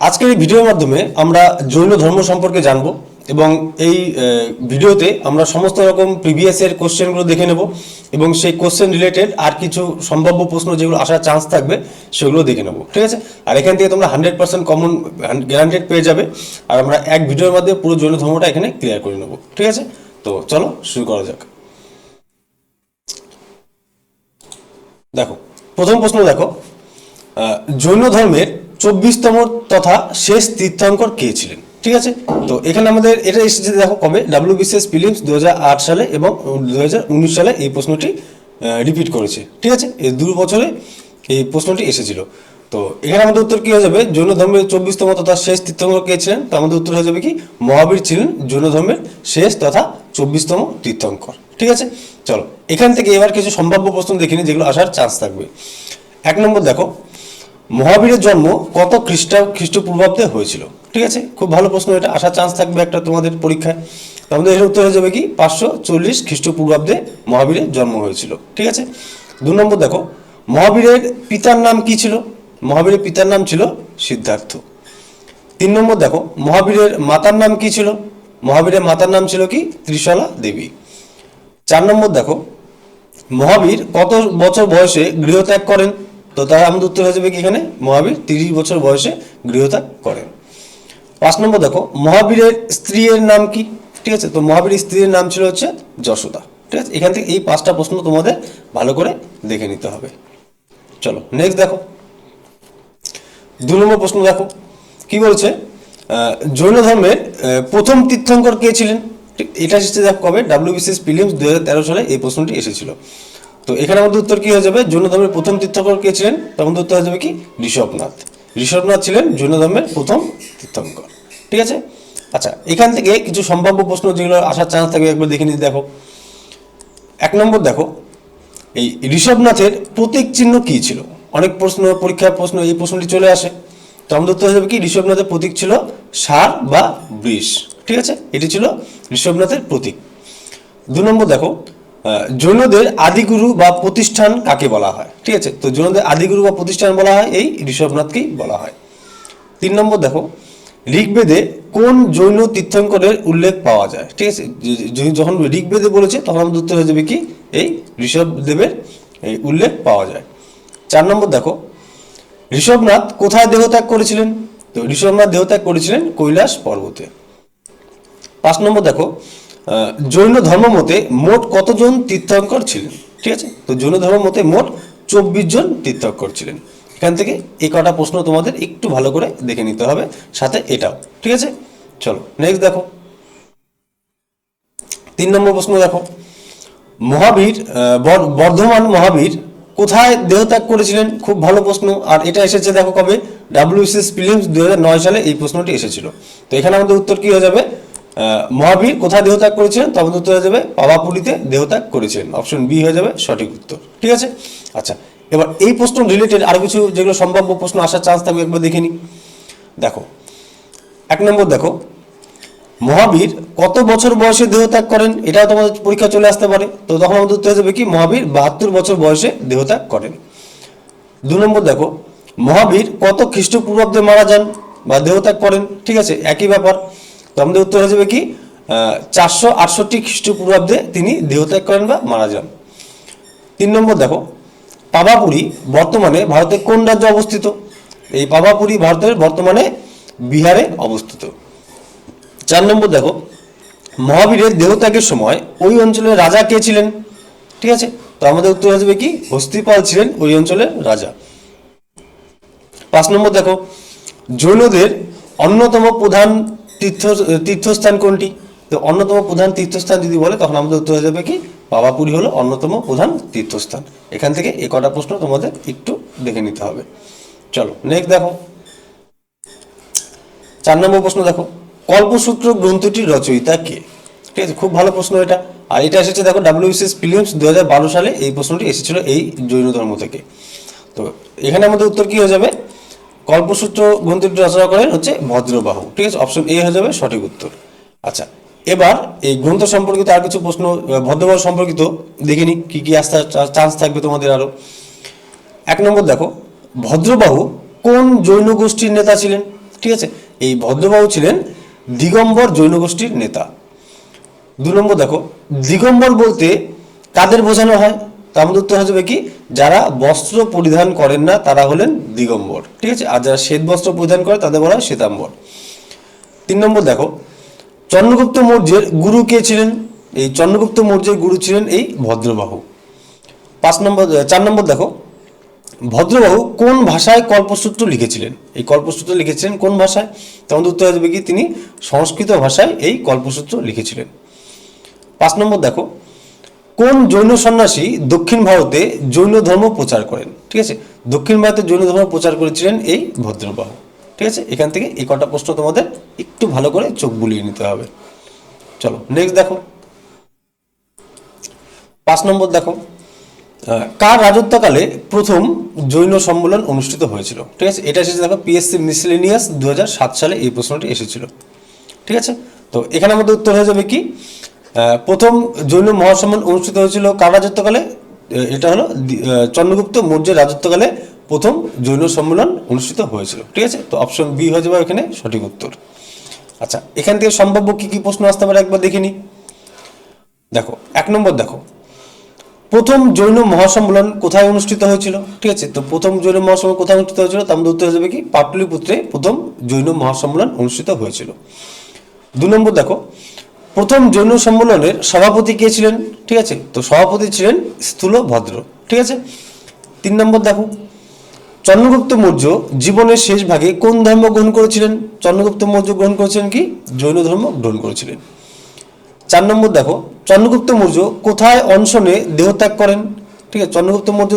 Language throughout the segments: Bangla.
আজকের এই ভিডিওর মাধ্যমে আমরা জৈন ধর্ম সম্পর্কে জানব এবং এই ভিডিওতে আমরা সমস্ত রকম প্রিভিয়াস এর কোশ্চেনগুলো দেখে নেব এবং সেই কোশ্চেন রিলেটেড আর কিছু সম্ভাব্য প্রশ্ন যেগুলো আসার চান্স থাকবে সেগুলো দেখে নেব, ঠিক আছে। আর এখান থেকে তোমরা 100% কমন গ্যারান্টেড পেয়ে যাবে। আর আমরা এক ভিডিওর মধ্যে পুরো জৈন ধর্মটা এখানে ক্লিয়ার করে নেব, ঠিক আছে। তো চলো শুরু করা যাক। দেখো, প্রথম প্রশ্ন দেখো, জৈন ধর্মের 24তম তথা শেষ তীর্থঙ্কর কে ছিলেন, ঠিক আছে। তো এখানে আমাদের এটা এসেছে দেখো কবে, WBCS প্রিলিমস 2008 সালে এবং 2019 সালে এই প্রশ্নটি রিপিট করেছে, ঠিক আছে। এই 2 বছরে এই প্রশ্নটি এসেছিল। তো এখানে আমাদের উত্তর কি হয়ে যাবে, জৈন ধর্মের 24তম তথা শেষ তীর্থঙ্কর কে ছিলেন, তো আমাদের উত্তর হয়ে যাবে কি মহাবীর ছিলেন জৈন ধর্মের শেষ তথা 24তম তীর্থঙ্কর, ঠিক আছে। চলো এখান থেকে এবার কিছু সম্ভাব্য প্রশ্ন দেখিনি যেগুলো আসার চান্স থাকবে। 1 নম্বর দেখো, মহাবীরের জন্ম কত খ্রিস্টপূর্বাব্দে হয়েছিল, ঠিক আছে। খুব ভালো প্রশ্ন, এটা আসার চান্স থাকবে একটা তোমাদের পরীক্ষায়। তো আমাদের এর উত্তর হয়ে যাবে কি 540 খ্রিস্টপূর্বাব্দে মহাবীরের জন্ম হয়েছিল, ঠিক আছে। 2 নম্বর দেখো, মহাবীরের পিতার নাম কি ছিল, মহাবীরের পিতার নাম ছিল সিদ্ধার্থ। 3 নম্বর দেখো, মহাবীরের মাতার নাম কি ছিল, মহাবীরের মাতার নাম ছিল কি ত্রিশলা দেবী। 4 নম্বর দেখো, মহাবীর কত বছর বয়সে গৃহত্যাগ করেন, তো তার আমাদের উত্তর হয়ে যাবে কি এখানে মহাবীর 30 বছর বয়সে গৃহত্যাগ করেন। 5 নম্বর দেখো, মহাবীরের স্ত্রীর নাম কি, ঠিক আছে। তো মহাবীরের স্ত্রীর নাম ছিল হচ্ছে যশোদা, ঠিক আছে। এখান থেকে এই 5টা প্রশ্ন তোমাদের ভালো করে দেখে নিতে হবে। চলো নেক্সট দেখো, 2 নম্বর প্রশ্ন দেখো কি বলছে, জৈন ধর্মের প্রথম তীর্থঙ্কর কে ছিলেন, এটা এসেছে দেখো কবে, WBCS প্রিলিমস 2013 সালে এই প্রশ্নটি এসেছিল। তো এখানে আমাদের উত্তর কি হয়ে যাবে, জৈন ধর্মের প্রথম তীর্থঙ্কর কে ছিলেন, তো আমাদের উত্তর হয়ে যাবে কি ঋষভনাথ। ঋষভনাথ ছিলেন জৈন ধর্মের প্রথম তীর্থঙ্কর, ঠিক আছে। আচ্ছা, এখান থেকে কিছু সম্ভাব্য প্রশ্ন যেগুলো আসার চান্স থাকবে একবার দেখে নিতে দেখো। 1 নম্বর দেখো, এই ঋষভনাথের প্রতীক চিহ্ন কি ছিল, অনেক প্রশ্ন পরীক্ষার প্রশ্ন এই প্রশ্নটি চলে আসে। তো আমাদের উত্তর হয়ে যাবে কি ঋষভনাথের প্রতীক ছিল ষাঁড় বা বৃষ, ঠিক আছে। এটি ছিল ঋষভনাথের প্রতীক। 2 নম্বর দেখো, জৈনদের আদিগুরু বা প্রতিষ্ঠান কাকে বলা হয়, ঠিক আছে। তো জৈনদের আদিগুরু বা প্রতিষ্ঠান বলা হয় এই ঋষভনাথকেই বলা হয়। 3 নম্বর দেখো, ঋগ্বেদে কোন জৈন তীর্থঙ্করের উল্লেখ পাওয়া যায়, ঠিক আছে। যখন ঋগ্বেদে বলেছে তখন আমাদের উত্তর হয়ে যাবে কি এই ঋষভদেবের এই উল্লেখ পাওয়া যায়। 4 নম্বর দেখো, ঋষভনাথ কোথায় দেহত্যাগ করেছিলেন, তো ঋষভনাথ দেহত্যাগ করেছিলেন কৈলাস পর্বতে। 5 নম্বর দেখো, জৈন ধর্ম মতে মোট কতজন তীর্থঙ্কর ছিলেন, ঠিক আছে। তো জৈন ধর্ম মতে মোট 24 জন তীর্থঙ্কর ছিলেন। এখান থেকে এই কটা প্রশ্ন তোমাদের একটু ভালো করে দেখে নিতে হবে, সাথে এটাও, ঠিক আছে। চলো নেক্সট দেখো, 3 নম্বর প্রশ্ন দেখো, মহাবীর বর্ধমান মহাবীর কোথায় দেহত্যাগ করেছিলেন, খুব ভালো প্রশ্ন। আর এটা এসেছে দেখো কবে, WBCS প্রিলিমস 2009 সালে এই প্রশ্নটি এসেছিল। তো এখানে আমাদের উত্তর কি হয়ে যাবে, মহাবীর কোথায় দেহত্যাগ করেছিলেন, তো আমাদের উত্তর হয়ে যাবে পাওয়াপুরীতে দেহত্যাগ করেছিলেন, অপশন বি হয়ে যাবে সঠিক উত্তর, ঠিক আছে। আচ্ছা, এবার এই প্রশ্ন রিলেটেড আরো কিছু যেগুলো সম্ভাব্য প্রশ্ন আসার চান্স থাকবে একবার দেখে নিই। দেখো 1 নম্বর দেখো, মহাবীর কত বছর বয়সে দেহত্যাগ করেন, এটাও তোমাদের পরীক্ষা চলে আসতে পারে। তো তখন আমাদের উত্তর হয়ে যাবে কি মহাবীর 72 বছর বয়সে দেহত্যাগ করেন। 2 নম্বর দেখো, মহাবীর কত খ্রিস্টপূর্বাব্দে মারা যান বা দেহত্যাগ করেন, ঠিক আছে, একই ব্যাপার। তো আমাদের উত্তর হয়ে যাবে কি 468 খ্রিস্টপূর্বাব্দে তিনি দেহত্যাগ করেন বা মারা যান। 3 নম্বর দেখো, পাভাপুরী বর্তমানে ভারতের কোন রাজ্যে অবস্থিত, এই পাভাপুরী ভারতের বর্তমানে বিহারে অবস্থিত। 4 নম্বর দেখো, মহাবীরের দেহত্যাগের সময় ওই অঞ্চলের রাজা কে ছিলেন, ঠিক আছে। তো আমাদের উত্তর হয়ে যাবে কি হস্তিপাল ছিলেন ওই অঞ্চলের রাজা। 5 নম্বর দেখো, জৈনদের অন্যতম প্রধান তীর্থস্থান কোনটি, তো অন্যতম প্রধান তীর্থস্থান যদি বলে তখন আমাদের উত্তর হয়ে যাবে কি পাভাপুরী হলো অন্যতম প্রধান তীর্থস্থান। এখান থেকে এই কটা প্রশ্ন তোমাদের একটু দেখে নিতে হবে। চলো নেক্সট দেখো, 4 নম্বর প্রশ্ন দেখো, কল্পসূত্র গ্রন্থটির রচয়িতা কে, ঠিক আছে। খুব ভালো প্রশ্ন এটা। আর এটা এসেছে দেখো WBCS প্রিলিমস 2012 সালে এই প্রশ্নটি এসেছিল এই জৈন ধর্ম থেকে। তো এখানে আমাদের উত্তর কি হয়ে যাবে, কল্পসূত্র গ্রন্থটি রচনা করেন হচ্ছে ভদ্রবাহু, ঠিক আছে, অপশন এ হয়ে যাবে সঠিক উত্তর। আচ্ছা, এবার এই গ্রন্থ সম্পর্কিত আর কিছু প্রশ্ন ভদ্রবাহু সম্পর্কিত দেখে নি কি কি আসতে চান্স থাকবে তোমাদের আরো। 1 নম্বর দেখো, ভদ্রবাহু কোন জৈন গোষ্ঠীর নেতা ছিলেন, ঠিক আছে, এই ভদ্রবাহু ছিলেন দিগম্বর জৈন গোষ্ঠীর নেতা। 2 নম্বর দেখো, দিগম্বর বলতে কাদের বোঝানো হয়? তার মধ্যে উত্তর হবে কি, যারা বস্ত্র পরিধান করেন না তারা হলেন দিগম্বর, ঠিক আছে, আর যারা শ্বেত বস্ত্র পরিধান করে তাদের বলা হয় শ্বেতাম্বর। 3 নম্বর দেখো, চন্দ্রগুপ্ত মৌর্যের গুরু কে ছিলেন? এই চন্দ্রগুপ্ত মৌর্যের গুরু ছিলেন এই ভদ্রবাহু। 4 নম্বর দেখো, ভদ্রবাহু কোন ভাষায় কল্পসূত্র লিখেছিলেন? এই কল্পসূত্র লিখেছিলেন কোন ভাষায়? তখন উত্তর আসবে কি, তিনি সংস্কৃত ভাষায় এই কল্পসূত্র লিখেছিলেন। 5 নম্বর দেখো, কোন জৈন সন্ন্যাসী দক্ষিণ ভারতে জৈন ধর্ম প্রচার করেন? ঠিক আছে, দক্ষিণ ভারতে জৈন ধর্ম প্রচার করেছিলেন এই ভদ্রবাহু। ঠিক আছে, এখান থেকে এই কটা প্রশ্ন তোমাদের একটু ভালো করে চোখ বুলিয়ে নিতে হবে। চলো নেক্সট দেখো, 5 নম্বর দেখো, কার রাজত্বকালে প্রথম জৈন সম্মেলন অনুষ্ঠিত হয়েছিল? ঠিক আছে, এটা এসেছে দেখো পিএসসি মিসলেনিয়াস 2007 সালে এই প্রশ্নটি এসেছিল। ঠিক আছে, তো এখানে আমাদের উত্তর হয়ে যাবে কি, প্রথম জৈন মহাসম্মেলন অনুষ্ঠিত হয়েছিল কার রাজত্বকালে? এটা হলো চন্দ্রগুপ্ত মৌর্যের রাজত্বকালে প্রথম জৈন সম্মেলন অনুষ্ঠিত হয়েছিল। ঠিক আছে, তো অপশন বি হয়ে যাবে এখানে সঠিক উত্তর। আচ্ছা, এখান থেকে সম্ভাব্য কি কি প্রশ্ন আসতে পারে একবার দেখে নিই। দেখো 1 নম্বর দেখো, প্রথম জৈন মহাসম্মেলন কোথায় অনুষ্ঠিত হয়েছিল? ঠিক আছে, তো প্রথম জৈন মহাসম্মেলন কোথায় অনুষ্ঠিত হয়েছিল? তার মধ্যে উত্তর হয়ে যাবে কি, পাটলিপুত্রে প্রথম জৈন মহাসম্মেলন অনুষ্ঠিত হয়েছিল। 2 নম্বর দেখো, প্রথম জৈন সম্মেলনের সভাপতি কে ছিলেন? ঠিক আছে, তো সভাপতি ছিলেন স্থূলভদ্র। ঠিক আছে। 3 নম্বর দেখো, চন্দ্রগুপ্ত মৌর্য জীবনের শেষ ভাগে কোন ধর্ম গ্রহণ করেছিলেন? চন্দ্রগুপ্ত মৌর্য গ্রহণ করেছিলেন কি, জৈন ধর্ম গ্রহণ করেছিলেন। 4 নম্বর দেখো, চন্দ্রগুপ্ত মৌর্য কোথায় অনশনে দেহত্যাগ করেন? ঠিক আছে, চন্দ্রগুপ্ত মৌর্য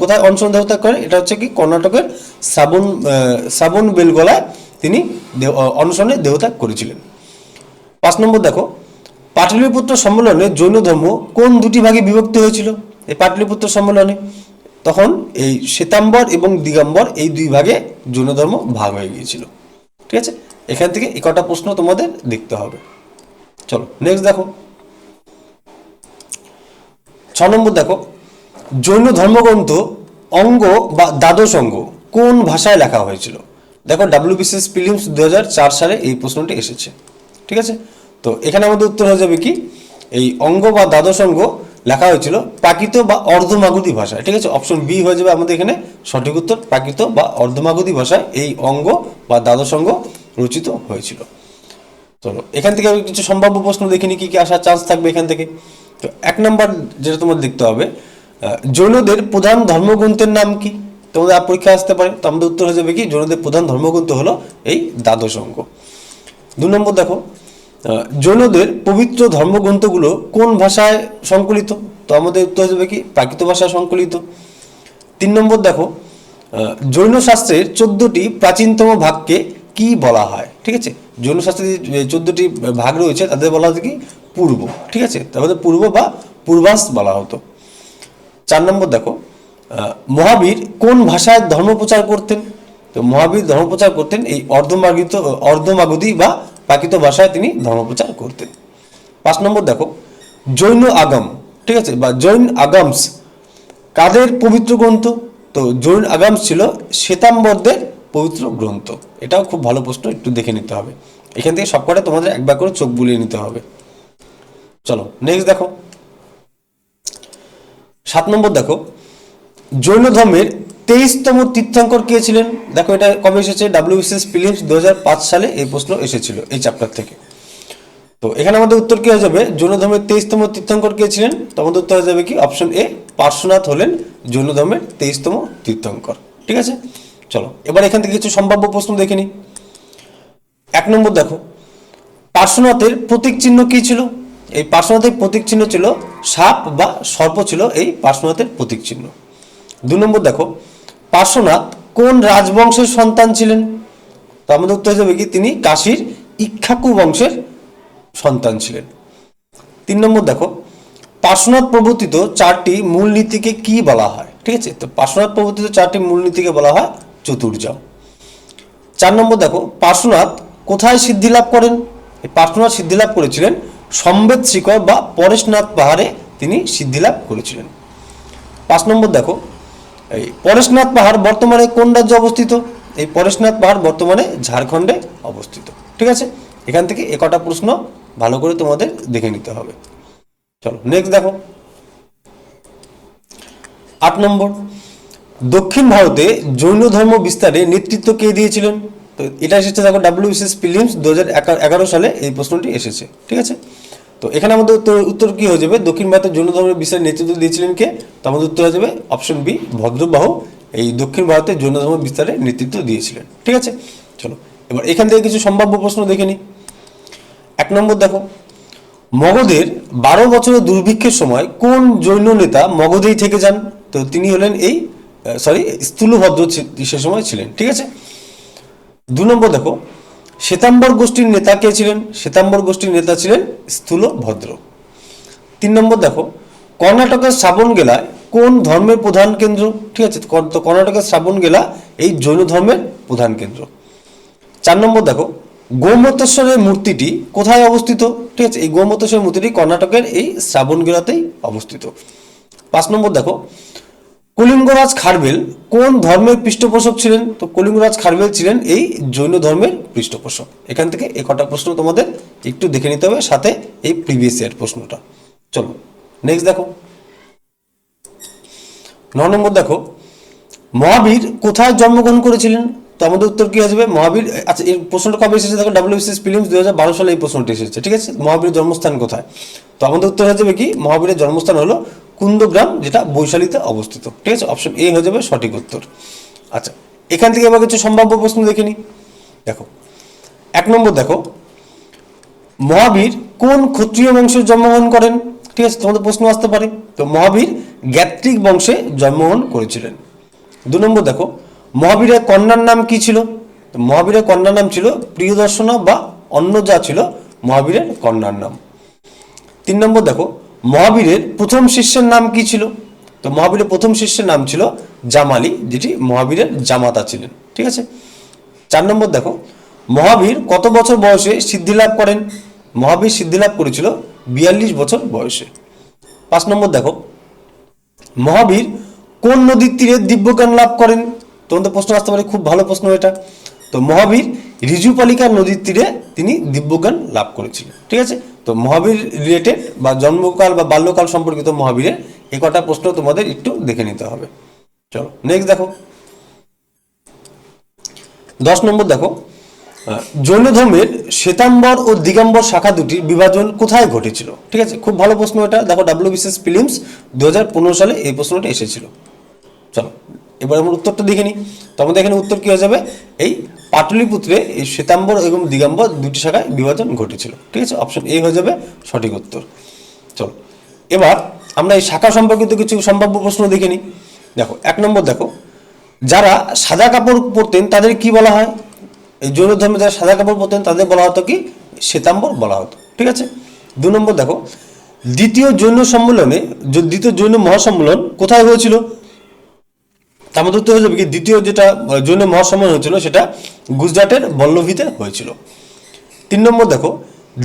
কোথায় অনশনে দেহত্যাগ করেন? এটা হচ্ছে কি কর্ণাটকের শ্রাবণ বেলগোলায় তিনি অনশনে দেহত্যাগ করেছিলেন। 5 নম্বর দেখো, পাটলিপুত্র সম্মেলনে জৈন ধর্ম কোন দুটি ভাগে বিভক্ত হয়েছিল? এই পাটলিপুত্র সম্মেলনে তখন এই শ্বেতাম্বর এবং দিগম্বর এই 2 ভাগে জৈন ধর্ম ভাগ হয়ে গিয়েছিল। ঠিক আছে, এখান থেকে এই কটা প্রশ্ন তোমাদের দেখতে হবে। চলো নেক্সট দেখো, 6 নম্বর দেখো, জৈন ধর্মগ্রন্থ অঙ্গ বা দ্বাদশ অঙ্গ কোন ভাষায় লেখা হয়েছিল? দেখো WBCS প্রিলিমস 2004 সালে এই প্রশ্নটি এসেছে। ঠিক আছে, তো এখানে আমাদের উত্তর হয়ে যাবে কি, এই অঙ্গ বা দ্বাদশ অঙ্গ লেখা হয়েছিল প্রাকৃত বা অর্ধমাগধী ভাষায়। ঠিক আছে, অপশন বি হয়ে যাবে আমাদের এখানে সঠিক উত্তর, প্রাকৃত বা অর্ধমাগধী ভাষায় এই অঙ্গ বা দ্বাদশ অঙ্গ রচিত হয়েছিল। চলো এখান থেকে আমি কিছু সম্ভাব্য প্রশ্ন দেখিনি কি কি আসার চান্স থাকবে এখান থেকে। তো 1 নম্বর যেটা তোমার দেখতে হবে, জৈনদের প্রধান ধর্মগ্রন্থের নাম কি? তোমাদের পরীক্ষা আসতে পারে, তো আমাদের উত্তর হয়ে যাবে কি, জৈনদের প্রধান ধর্মগ্রন্থ হলো এই দ্বাদশ অঙ্গ। 2 নম্বর দেখো, জৈনদের পবিত্র ধর্মগ্রন্থগুলো কোন ভাষায় সংকলিত? তো আমাদের উত্তর হয়ে যাবে কি, প্রাকৃত ভাষায় সংকলিত। 3 নম্বর দেখো, জৈন শাস্ত্রের 14টি প্রাচীনতম ভাগকে কি বলা হয়? ঠিক আছে, জৈন শাস্ত্রের যে 14টি ভাগ রয়েছে তাদের বলা হতো কি, পূর্ব। ঠিক আছে, তাদের পূর্ব বা পূর্বাস বলা হতো। 4 নম্বর দেখো, মহাবীর কোন ভাষায় ধর্ম প্রচার করতেন? তো মহাবীর ধর্ম প্রচার করতেন এই অর্ধমাগধী বা প্রাকৃত ভাষায় তিনি ধর্ম প্রচার করতেন। 5 নম্বর দেখো, জৈন আগম, ঠিক আছে, বা জৈন আগামস কাদের পবিত্র গ্রন্থ? তো জৈন আগামস ছিল শ্বেতাম্বরদের পবিত্র গ্রন্থ। এটাও খুব ভালো প্রশ্ন, একটু দেখে নিতে হবে। এখান থেকে সবকটা তোমাদের একবার করে চোখ বুলিয়ে নিতে হবে। চলো নেক্সট দেখো, 7 নম্বর দেখো, জৈন ধর্মের 23তম তীর্থঙ্কর কে ছিলেন? দেখো এটা কবে এসেছে, WBCS প্রিলিমস 2005 সালে এই প্রশ্ন এসেছিল এই চ্যাপ্টার থেকে। তো এখানে আমাদের উত্তর কি হয়ে যাবে, জৈন ধর্মের 23তম তীর্থঙ্কর কে ছিলেন? তো আমাদের উত্তর হয়ে যাবে কি, অপশন এ, পার্শ্বনাথ হলেন জৈন ধর্মের 23তম তীর্থঙ্কর। ঠিক আছে, চলো এবার এখান থেকে কিছু সম্ভাব্য প্রশ্ন দেখে নিই। 1 নম্বর দেখো, পার্শ্বনাথের প্রতীক চিহ্ন কি ছিল? এই পার্শ্বনাথের প্রতীক চিহ্ন ছিল সাপ বা সর্প ছিল এই পার্শ্বনাথের প্রতীক চিহ্ন। 2 নম্বর দেখো, পার্শ্বনাথ কোন রাজবংশের সন্তান ছিলেন? তো আমাদের উত্তর হয়ে যাবে কি, তিনি কাশীর ইক্ষ্বাকু বংশের সন্তান ছিলেন। 3 নম্বর দেখো, পার্শ্বনাথ প্রবর্তিত 4টি মূলনীতিকে কি বলা হয়? ঠিক আছে, তো পার্শ্বনাথ প্রবর্তিত 4টি মূলনীতিকে বলা হয় চতুর্যাম। 4 নম্বর দেখো, পার্শ্বনাথ কোথায় সিদ্ধি লাভ করেন? এই পার্শ্বনাথ সিদ্ধি লাভ করেছিলেন সম্বেদ শিখর বা পরেশনাথ পাহাড়ে তিনি সিদ্ধি লাভ করেছিলেন। 5 নম্বর দেখো, এই পরেশনাথ পাহাড় বর্তমানে কোন রাজ্যে অবস্থিত? এই পরেশনাথ পাহাড় বর্তমানে ঝাড়খণ্ডে অবস্থিত। ঠিক আছে, এখান থেকে কটা প্রশ্ন ভালো করে তোমাদের দেখে নিতে হবে। চলো নেক্সট দেখো 8 নম্বর, দক্ষিণ ভারতে জৈন ধর্ম বিস্তারে নেতৃত্ব কে দিয়েছিলেন? তো এটা এসেছে দেখো WBCS প্রিলিমস 2011 সালে এই প্রশ্নটি এসেছে। ঠিক আছে, তো এখানে আমাদের উত্তর কি হয়ে যাবে? দক্ষিণ ভারতের জৈন ধর্মের বিস্তারে নেতৃত্ব দিয়েছিলেন কে? তো আমাদের উত্তর হয়ে যাবে অপশন বি, ভদ্রবাহু এই দক্ষিণ ভারতের জৈন ধর্ম বিস্তারে নেতৃত্ব দিয়েছিলেন। ঠিক আছে, চলো এবার এখান থেকে কিছু সম্ভাব্য প্রশ্ন দেখে নিই। 1 নম্বর দেখো, মগধের 12 বছরের দুর্ভিক্ষের সময় কোন জৈন নেতা মগধেই থেকে যান? তো তিনি হলেন স্থূলভদ্র সে সময় ছিলেন। ঠিক আছে, 2 নম্বর দেখো, শ্বেতাম্বর গোষ্ঠীর নেতা কে ছিলেন? শ্বেতাম্বর গোষ্ঠীর নেতা ছিলেন স্থূলভদ্র। 3 নম্বর দেখো, কর্ণাটকের শ্রাবণগেলা কোন ধর্মের প্রধান কেন্দ্র? ঠিক আছে, তো কর্ণাটকের শ্রাবণগেলা এই জৈন ধর্মের প্রধান কেন্দ্র। 4 নম্বর দেখো, গোমতেশ্বরের মূর্তিটি কোথায় অবস্থিত? ঠিক আছে, এই গোমতেশ্বরের মূর্তিটি কর্ণাটকের এই শ্রাবণগেলাতেই অবস্থিত। 5 নম্বর দেখো, কলিঙ্গরাজ খারবেল কোন ধর্মের পৃষ্ঠপোষক ছিলেন? তো কলিঙ্গরাজ খারবেল ছিলেন এই জৈন ধর্মের পৃষ্ঠপোষক। এখান থেকে কটা প্রশ্ন তোমাদের একটু দেখে নিতে হবে, সাথে এই প্রিভিয়াস ইয়ার প্রশ্নটা। চলো নেক্সট দেখো 9 নম্বর দেখো, মহাবীর কোথায় জন্মগ্রহণ করেছিলেন? তো আমাদের উত্তর কি আসবে? মহাবীর, আচ্ছা এই প্রশ্নটা কবে এসেছে দেখো, WBCS প্রিলিমস 2012 সালে এই প্রশ্নটি এসেছে। ঠিক আছে, মহাবীরের জন্মস্থান কোথায়? তো আমাদের উত্তর হয়ে যাবে কি, মহাবীরের জন্মস্থান হলো কুন্দগ্রাম, যেটা বৈশালীতে অবস্থিত। ঠিক আছে, অপশন এ হয়ে যাবে সঠিক উত্তর। আচ্ছা এখান থেকে এবার কিছু সম্ভাব্য প্রশ্ন দেখে নিই। দেখো 1 নম্বর দেখো, মহাবীর কোন ক্ষত্রিয় বংশে জন্মগ্রহণ করেন? ঠিক আছে, তোমাদের প্রশ্ন আসতে পারে। তো মহাবীর গ্যাত্রিক বংশে জন্মগ্রহণ করেছিলেন। 2 নম্বর দেখো, মহাবীরের কন্যার নাম কি ছিল? তো মহাবীরের কন্যার নাম ছিল প্রিয়দর্শনা বা অন্নজা ছিল মহাবীরের কন্যার নাম। 3 নম্বর দেখো, মহাবীরের প্রথম শিষ্যের নাম কি ছিল? তো মহাবীরের প্রথম শিষ্যের নাম ছিল জামালি, যেটি মহাবীরের জামাতা ছিলেন। ঠিক আছে, 4 নম্বর দেখো, মহাবীর কত বছর বয়সে সিদ্ধিলাভ করেন? মহাবীর সিদ্ধিলাভ করেছিল 42 বছর বয়সে। 5 নম্বর দেখো, মহাবীর কোন নদীর তীরে দিব্যজ্ঞান লাভ করেন? তোমাদের প্রশ্ন আসতে পারে, খুব ভালো প্রশ্ন এটা। তো মহাবীর ঋজুপালিকা নদীর তীরে তিনি দিব্যজ্ঞান লাভ করেছিলেন। ঠিক আছে, তো মহাবীর রিলেটেড বা জন্মকাল বা বাল্যকাল সম্পর্কিত মহাবীরের এই কটা প্রশ্ন তোমাদের একটু দেখে নিতে হবে। চলো নেক্সট দেখো 10 নম্বর দেখো, জৈন ধর্মের শ্বেতাম্বর ও দিগম্বর শাখা দুটির বিভাজন কোথায় ঘটেছিল? ঠিক আছে, খুব ভালো প্রশ্ন এটা। দেখো WBCS প্রিলিমস 2015 সালে এই প্রশ্নটা এসেছিল। চলো এবার আমরা উত্তরটা দেখে নিই। তো আমাদের এখানে উত্তর কি হয়ে যাবে? এই পাটলিপুত্রে এই শ্বেতাম্বর এবং দিগম্বর দুটি শাখায় বিভাজন ঘটেছিল। ঠিক আছে, অপশন এ হয়ে যাবে সঠিক উত্তর। চলো এবার আমরা এই শাখা সম্পর্কিত কিছু সম্ভাব্য প্রশ্ন দেখে নিই। দেখো 1 নম্বর দেখো, যারা সাদা কাপড় পরতেন তাদের কি বলা হয়? এই জৈন ধর্মে যারা সাদা কাপড় পরতেন তাদের বলা হতো কি? শ্বেতাম্বর বলা হতো। ঠিক আছে, 2 নম্বর দেখো, দ্বিতীয় জৈন মহাসম্মেলন কোথায় হয়েছিল? আমাদের উত্তর হয়ে যাবে কি, দ্বিতীয় যেটা জৈন মহাসম্মেলন হয়েছিল সেটা গুজরাটের বল্লভীতে হয়েছিল। 3 নম্বর দেখো,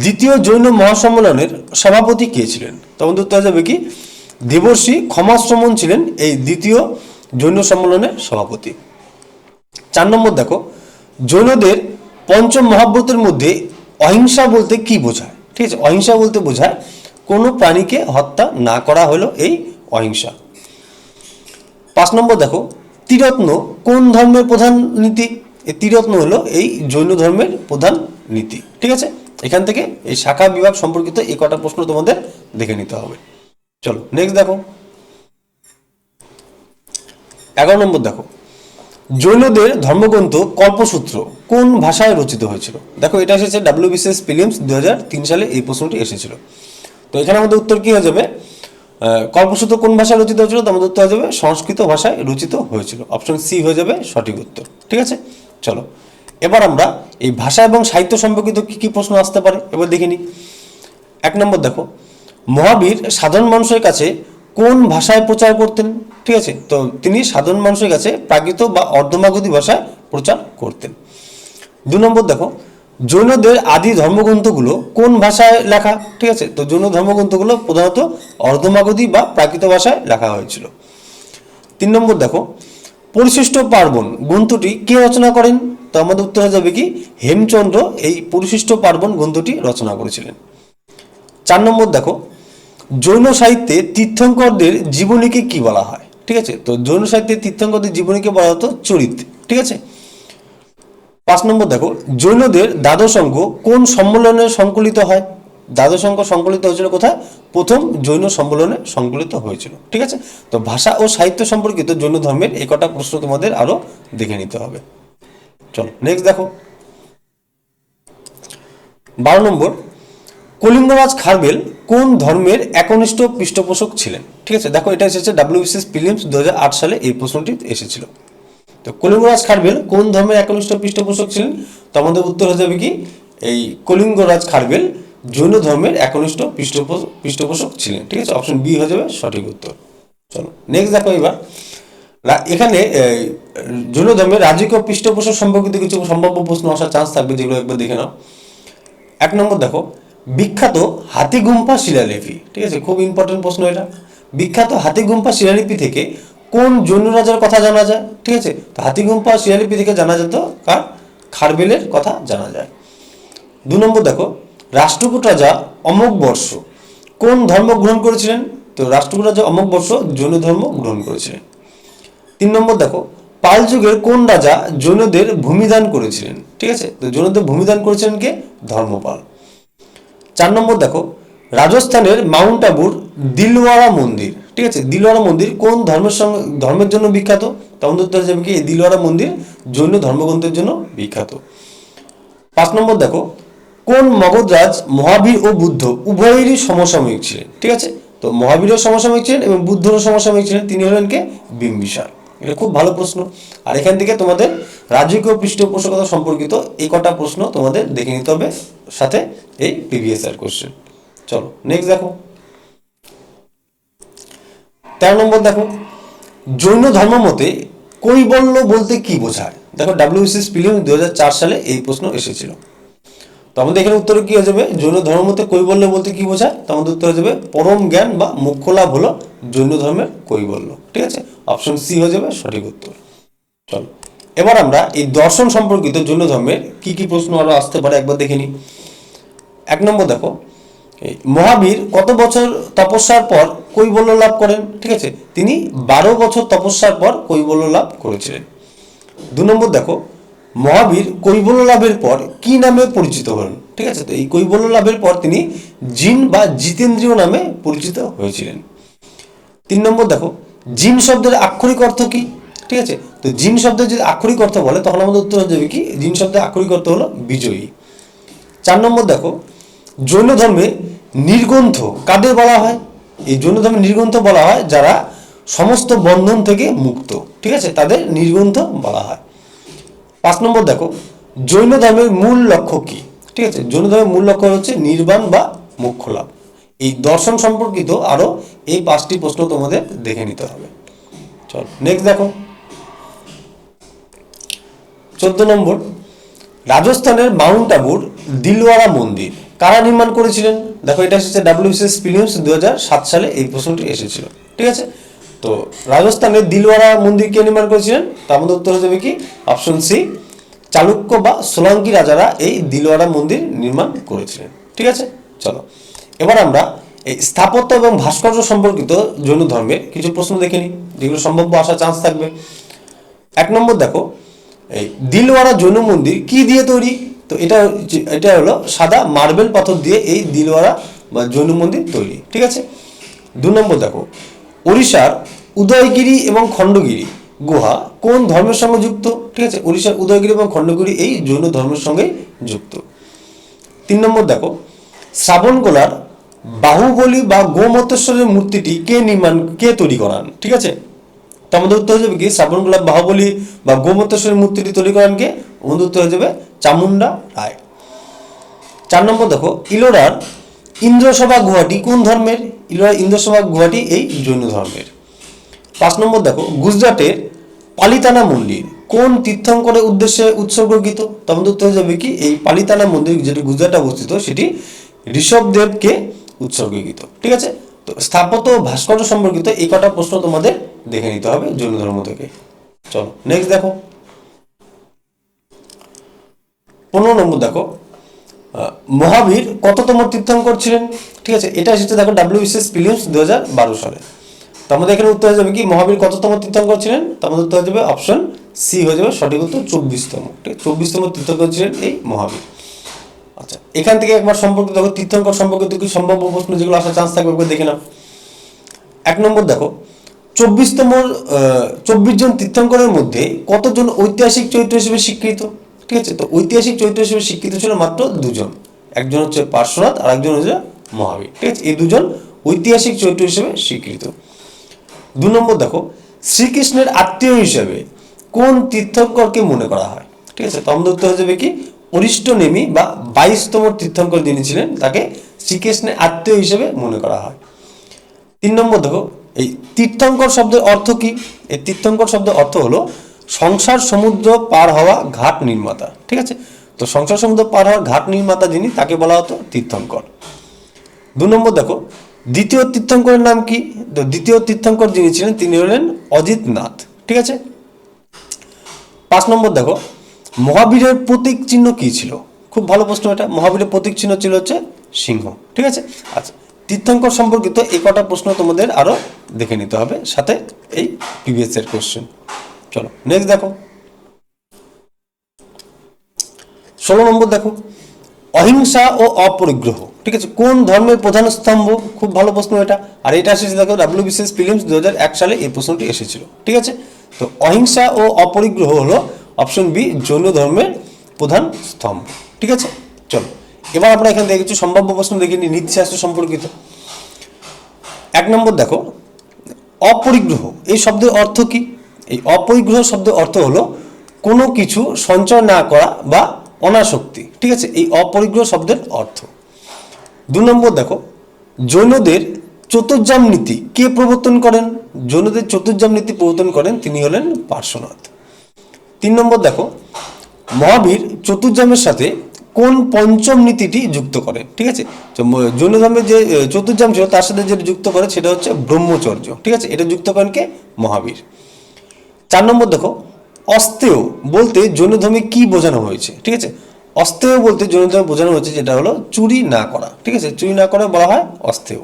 দ্বিতীয় জৈন মহাসম্মেলনের সভাপতি কে ছিলেন? তো আমাদের উত্তর হয়ে যাবে কি, দেবর্ষি ক্ষমাশ্রমণ ছিলেন এই দ্বিতীয় জৈন সম্মেলনের সভাপতি। 4 নম্বর দেখো, জৈনদের পঞ্চম মহাব্রতের মধ্যে অহিংসা বলতে কি বোঝায়? ঠিক আছে, অহিংসা বলতে বোঝায় কোনো প্রাণীকে হত্যা না করা হলো এই অহিংসা। 5 নম্বর দেখো, ত্রিরত্ন কোন ধর্মের প্রধান নীতি? এই ত্রিরত্ন হলো এই জৈন ধর্মের প্রধান নীতি। ঠিক আছে, এখান থেকে এই শাখা বিভাগ সম্পর্কিত এই কটা প্রশ্ন তোমাদের দেখে নিতে হবে। চলো নেক্সট দেখো 11 নম্বর দেখো, জৈনদের ধর্মগ্রন্থ কল্পসূত্র কোন ভাষায় রচিত হয়েছিল? দেখো এটা এসেছে WBCS প্রিলিমস 2003 সালে এই প্রশ্নটি এসেছিল। তো এখানে আমাদের উত্তর কি হয়ে যাবে? কল্পসূত্র কোন ভাষায় রচিত হয়েছিল? তো আমাদের উত্তর হয়ে যাবে সংস্কৃত ভাষায় রচিত হয়েছিল। অপশন সি হয়ে যাবে সঠিক উত্তর। ঠিক আছে, চলো এবার আমরা এই ভাষা এবং সাহিত্য সম্পর্কিত কি কি প্রশ্ন আসতে পারে এবার দেখে নিই। 1 নম্বর দেখো, মহাবীর সাধারণ মানুষের কাছে কোন ভাষায় প্রচার করতেন? ঠিক আছে, তো তিনি সাধারণ মানুষের কাছে প্রাকৃত বা অর্ধমাগধী ভাষায় প্রচার করতেন। 2 নম্বর দেখো, জৈনদের আদি ধর্মগ্রন্থগুলো কোন ভাষায় লেখা? ঠিক আছে, তো জৈন ধর্মগ্রন্থগুলো প্রধানত অর্ধমাগধী বা প্রাকৃত ভাষায় লেখা হয়েছিল। 3 নম্বর দেখো, পরিশিষ্ট পার্বণ গ্রন্থটি কে রচনা করেন? তো আমাদের উত্তর হয়ে যাবে কি হেমচন্দ্র এই পরিশিষ্ট পার্বণ গ্রন্থটি রচনা করেছিলেন। 4 নম্বর দেখো, জৈন সাহিত্যে তীর্থঙ্করদের জীবনীকে কি বলা হয়? ঠিক আছে, তো জৈন সাহিত্যে তীর্থঙ্করদের জীবনীকে বলা হতো চরিত। ঠিক আছে। 5 নম্বর দেখো, জৈনদের দ্বাদশ অঙ্গ কোন সম্মেলনে সংকলিত হয়? দ্বাদশ অঙ্গ সংকলিত হয়েছিল কোথায়? প্রথম জৈন সম্মেলনে সংকলিত হয়েছিল। ঠিক আছে, তো ভাষা ও সাহিত্য সম্পর্কিত জৈন ধর্মের এই কটা প্রশ্ন তোমাদের আরো দেখে নিতে হবে। চলো নেক্সট দেখো, 12 নম্বর, কলিঙ্গরাজ খারবেল কোন ধর্মের একনিষ্ঠ পৃষ্ঠপোষক ছিলেন? ঠিক আছে, দেখো এটা এসেছে WBCS প্রিলিমস 2008 সালে এই প্রশ্নটি এসেছিল। তো কলিঙ্গরাজ খারবেল কোন ধর্মের একনিষ্ঠ পৃষ্ঠপোষক ছিলেন? তো আমাদের উত্তর হয়ে যাবে কি এই কলিঙ্গরাজ খারবেল জৈন ধর্মের একনিষ্ঠ পৃষ্ঠপোষক ছিলেন। ঠিক আছে, অপশন বি হয়ে যাবে সঠিক উত্তর। চলো নেক্সট দেখো, এবার এখানে জৈন ধর্মের রাজকীয় পৃষ্ঠপোষক সম্পর্কিত কিছু সম্ভাব্য প্রশ্ন আসার চান্স থাকবে, যেগুলো একবার দেখে নাও। 1 নম্বর দেখো, বিখ্যাত হাতিগুম্ফা শিলালিপি। ঠিক আছে, খুব ইম্পর্টেন্ট প্রশ্ন এটা। বিখ্যাত হাতিগুম্ফা শিলালিপি থেকে কোন জৈন রাজার কথা জানা যায়? ঠিক আছে, তো হাতিগুম্ফা শিলালিপি থেকে জানা যেত কার? খারবেলের কথা জানা যায়। 2 নম্বর দেখো, রাষ্ট্রকূট রাজা অমোঘ বর্ষ কোন ধর্ম গ্রহণ করেছিলেন? তো রাষ্ট্রকূট রাজা অমোঘ বর্ষ জৈন ধর্ম গ্রহণ করেছিলেন। 3 নম্বর দেখো, পাল যুগের কোন রাজা জৈনদের ভূমিদান করেছিলেন? ঠিক আছে, তো জৈনদের ভূমিদান করেছিলেন কে? ধর্মপাল। 4 নম্বর দেখো, রাজস্থানের মাউন্ট আবুর দিলওয়ারা মন্দির। ঠিক আছে, দিলওয়ারা মন্দির কোন ধর্মের জন্য বিখ্যাত? তখন উত্তর যাবে কি এই দিলওয়ারা মন্দির জৈন ধর্মগ্রন্থের জন্য বিখ্যাত। 5 নম্বর দেখো, কোন মগধরাজ মহাবীর ও বুদ্ধ উভয়েরই সমসাময়িক ছিলেন? ঠিক আছে, তো মহাবীরও সমসাময়িক ছিলেন এবং বুদ্ধরও সমসাময়িক ছিলেন। তিনি হলেন কে? বিম্বিসার। এটা খুব ভালো প্রশ্ন। আর এখান থেকে তোমাদের রাজকীয় পৃষ্ঠপোষকতা সম্পর্কিত এই কটা প্রশ্ন তোমাদের দেখে নিতে হবে, সাথে এই প্রিভিয়াস ইয়ার কোশ্চেন। চলো নেক্সট দেখো, 13 নম্বর দেখো, জৈন ধর্ম মতে কৈবল্য বলতে কি বোঝায়? দেখো WBCS প্রিলিমস 2004 সালে এই প্রশ্ন এসেছিল। তো আমাদের এখানে উত্তর কি হয়ে যাবে? জৈন ধর্ম মতে কৈবল্য বলতে কি বোঝায়? তো আমাদের উত্তর হয়ে যাবে পরম জ্ঞান বা মোক্ষ লাভ হলো জৈন ধর্মের কৈবল্য। ঠিক আছে, অপশন সি হয়ে যাবে সঠিক উত্তর। চলো এবার আমরা এই দর্শন সম্পর্কিত জৈন ধর্মের কি কি প্রশ্ন আরো আসতে পারে একবার দেখে নিই। 1 নম্বর দেখো, মহাবীর কত বছর তপস্যার পর কৈবল্য লাভ করেন? ঠিক আছে, তিনি 12 বছর তপস্যার পর কৈবল্য লাভ করেছিলেন। 2 নম্বর দেখো, মহাবীর কৈবল্য লাভের পর কি নামে পরিচিত হন? ঠিক আছে, তো এই কৈবল্য লাভের পর তিনি জিন বা জিতেন্দ্রীয় নামে পরিচিত হয়েছিলেন। 3 নম্বর দেখো, জিন শব্দের আক্ষরিক অর্থ কি? ঠিক আছে, তো জিন শব্দের যদি আক্ষরিক অর্থ বলে তখন আমাদের উত্তর হয়ে যাবে কি জিন শব্দের আক্ষরিক অর্থ হলো বিজয়ী। 4 নম্বর দেখো, জৈন ধর্মে নির্গ্রন্থ কাদের বলা হয়? এই জৈন ধর্মে নির্গ্রন্থ বলা হয় যারা সমস্ত বন্ধন থেকে মুক্ত। ঠিক আছে, তাদের নির্গ্রন্থ বলা হয়। 5 নম্বর দেখো, জৈন ধর্মের মূল লক্ষ্য কি? ঠিক আছে, জৈন ধর্মের মূল লক্ষ্য হচ্ছে নির্বাণ বা মোক্ষ লাভ। এই দর্শন সম্পর্কিত আরো এই 5টি প্রশ্ন তোমাদের দেখে নিতে হবে। চল নেক্সট দেখো, 14 নম্বর, রাজস্থানের মাউন্ট আবুর দিলওয়ারা মন্দির কারা নির্মাণ করেছিলেন? দেখো এটা এসেছে WBCS প্রিলিমস 2007 সালে এই প্রশ্নটি এসেছিল। ঠিক আছে, তো রাজস্থানের দিলওয়ারা মন্দির কে নির্মাণ করেছিলেন? তা আমাদের উত্তর হয়ে যাবে কি অপশন সি, চালুক্য বা সোলাঙ্কি রাজারা এই দিলওয়ারা মন্দির নির্মাণ করেছিলেন। ঠিক আছে, চলো এবার আমরা এই স্থাপত্য এবং ভাস্কর্য সম্পর্কিত জৈন ধর্মের কিছু প্রশ্ন দেখে নিই, যেগুলো সম্ভাব্য আসার চান্স থাকবে। 1 নম্বর দেখো, এই দিলওয়ারা জৈন মন্দির কি দিয়ে তৈরি? তো এটা হলো সাদা মার্বেল পাথর দিয়ে এই দিলওয়ারা বা জৈন মন্দির তৈরি। ঠিক আছে। 2 নম্বর দেখো, ওড়িশার উদয়গিরি এবং খণ্ডগিরি গুহা কোন ধর্মের সঙ্গে যুক্ত? ঠিক আছে, ওড়িশার উদয়গিরি এবং খণ্ডগিরি এই জৈন ধর্মের সঙ্গে যুক্ত। 3 নম্বর দেখো, শ্রাবণকোলার বাহুবলী বা গোমতেশ্বরের মূর্তিটি কে তৈরি করান? ঠিক আছে, তো আমাদের উত্তর হয়ে যাবে কি শ্রাবণকোলা বাহুবলী বা গোমতেশ্বরের মূর্তিটি তৈরি করেন কে? আমাদের উত্তর হয়ে যাবে চামুন্ডা রায়। 4 নম্বর দেখো, ইলোরার ইন্দ্রসভা গুহাটি কোন ধর্মের? ইলোরার ইন্দ্রসভা গুহাটি এই জৈন ধর্মের। 5 নম্বর দেখো, গুজরাটের পালিতানা মন্দির কোন তীর্থঙ্করের উদ্দেশ্যে উৎসর্গীকৃত? তো আমাদের উত্তর হয়ে যাবে কি এই পালিতানা মন্দির যেটি গুজরাটে অবস্থিত সেটি ঋষভদেবকে উৎসর্গীকৃত। ঠিক আছে, তো স্থাপত্য ও ভাস্কর্য সম্পর্কিত এই কটা প্রশ্ন তোমাদের দেখে নিতে হবে জৈন ধর্ম থেকে। চলো নেক্সট দেখো 15 নম্বর দেখো মহাবীর কততম তীর্থঙ্কর ছিলেন? ঠিক আছে, এটা এসেছে দেখো WBCS প্রিলিমস 2012 সালে। তো আমাদের এখানে উত্তর হয়ে যাবে কি মহাবীর কততম তীর্থঙ্কর ছিলেন? তো আমাদের উত্তর হয়ে যাবে অপশন সি হয়ে যাবে সঠিক উত্তর 24তম। ঠিক আছে, 24তম তীর্থঙ্কর ছিলেন এই মহাবীর। আচ্ছা, এখান থেকে একবার সম্পর্কিত দেখো তীর্থঙ্কর সম্পর্কিত কি সম্ভাব্য প্রশ্ন যেগুলো আসার চান্স থাকবে একবার দেখে নাও। 1 নম্বর দেখো 24 জন তীর্থঙ্করের মধ্যে কতজন ঐতিহাসিক চরিত্র হিসেবে স্বীকৃত? ঠিক আছে, তো ঐতিহাসিক চরিত্র হিসেবে স্বীকৃত ছিল মাত্র 2 জন, একজন হচ্ছে পার্শ্বনাথ আর একজন হচ্ছে মহাবীর। ঠিক আছে, এই 2 জন ঐতিহাসিক চরিত্র হিসেবে স্বীকৃত। 2 নম্বর দেখো শ্রীকৃষ্ণের আত্মীয় হিসেবে কোন তীর্থঙ্করকে মনে করা হয়? ঠিক আছে, তো আমাদের উত্তর হয়ে যাবে কি অরিষ্টনেমি বা 22তম তীর্থঙ্কর যিনি ছিলেন তাকে শ্রীকৃষ্ণের আত্মীয় হিসেবে মনে করা হয়। 3 নম্বর দেখো এই তীর্থঙ্কর শব্দের অর্থ কি? এই তীর্থঙ্কর শব্দের অর্থ হলো সংসার সমুদ্র পার হওয়া ঘাট নির্মাতা। ঠিক আছে, তো সংসার সমুদ্র পার হওয়া ঘাট নির্মাতা যিনি তাকে বলা হতো তীর্থঙ্কর। 2 নম্বর দেখো দ্বিতীয় তীর্থঙ্করের নাম কি? তো দ্বিতীয় তীর্থঙ্কর যিনি ছিলেন তিনি হলেন অজিত নাথ। ঠিক আছে, 5 নম্বর দেখো মহাবীরের প্রতীক চিহ্ন কি ছিল? খুব ভালো প্রশ্ন এটা। মহাবীরের প্রতীক চিহ্ন ছিল হচ্ছে সিংহ। ঠিক আছে, আচ্ছা তীর্থঙ্কর সম্পর্কিত এই কটা প্রশ্ন তোমাদের আরো দেখে নিতে হবে, সাথে এই প্রিভিয়াস এর কোশ্চেন। চলো নেক্সট দেখো 16 নম্বর দেখো অহিংসা ও অপরিগ্রহ। ঠিক আছে, কোন ধর্মের প্রধান স্তম্ভ? খুব ভালো প্রশ্ন এটা। আর এটা এসেছে দেখো WBCS প্রিলিমস 2001 সালে এই প্রশ্নটি এসেছিল। ঠিক আছে, তো অহিংসা ও অপরিগ্রহ হলো অপশন বি জৈন ধর্মের প্রধান স্তম্ভ। ঠিক আছে, চলো এবার আমরা এখান থেকে কিছু সম্ভাব্য প্রশ্ন দেখে নিই নীতিশাস্ত্র সম্পর্কিত। 1 নম্বর দেখো অপরিগ্রহ এই শব্দের অর্থ কি? এই অপরিগ্রহ শব্দের অর্থ হলো কোনো কিছু সঞ্চয় না করা বা অনাসক্তি। ঠিক আছে, এই অপরিগ্রহ শব্দের অর্থ। 2 নম্বর দেখো জৈনদের চতুর্যাম নীতি কে প্রবর্তন করেন? জৈনদের চতুর্যাম নীতি প্রবর্তন করেন তিনি হলেন পার্শ্বনাথ। 3 নম্বর দেখো মহাবীর চতুর্যামের সাথে কোন পঞ্চম নীতিটি যুক্ত করে? ঠিক আছে, জৈন ধর্মের যে চতুর্যাম ছিল তার সাথে যেটা যুক্ত করে সেটা হচ্ছে ব্রহ্মচর্য। ঠিক আছে, এটা যুক্ত করেন কে? মহাবীর। 4 নম্বর দেখো অস্তেয় বলতে জৈন ধর্মে কি বোঝানো হয়েছে? ঠিক আছে, অস্তেয় বলতে জৈন ধর্মে বোঝানো হয়েছে যেটা হলো চুরি না করা। ঠিক আছে, চুরি না করা বলা হয় অস্তেয়।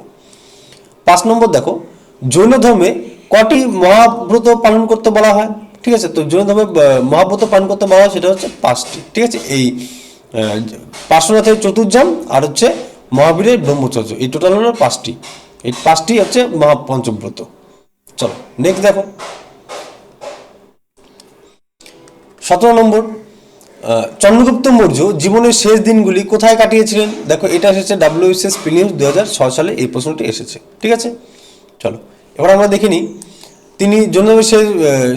5 নম্বর দেখো জৈন ধর্মে কটি মহাব্রত পালন করতে বলা হয়? ঠিক আছে, তো জৈন ধর্মে মহাব্রত পালন করতে বলা হয় সেটা হচ্ছে 5টি। ঠিক আছে, এই পার্শ্বনাথের চতুর্যাম আর হচ্ছে মহাবীরের ব্রহ্মচর্য, এই টোটাল হলো 5টি। এই 5টি হচ্ছে মহাপঞ্চব্রত। চলো নেক্সট দেখো 17 নম্বর চন্দ্রগুপ্ত মৌর্য জীবনের শেষ দিনগুলি কোথায় কাটিয়েছিলেন? দেখো এটা এসেছে WBCS প্রিলিমস 2006 সালে এই প্রশ্নটি এসেছে। ঠিক আছে, চলো এবার আমরা দেখে নিই তিনি জৈনধর্মের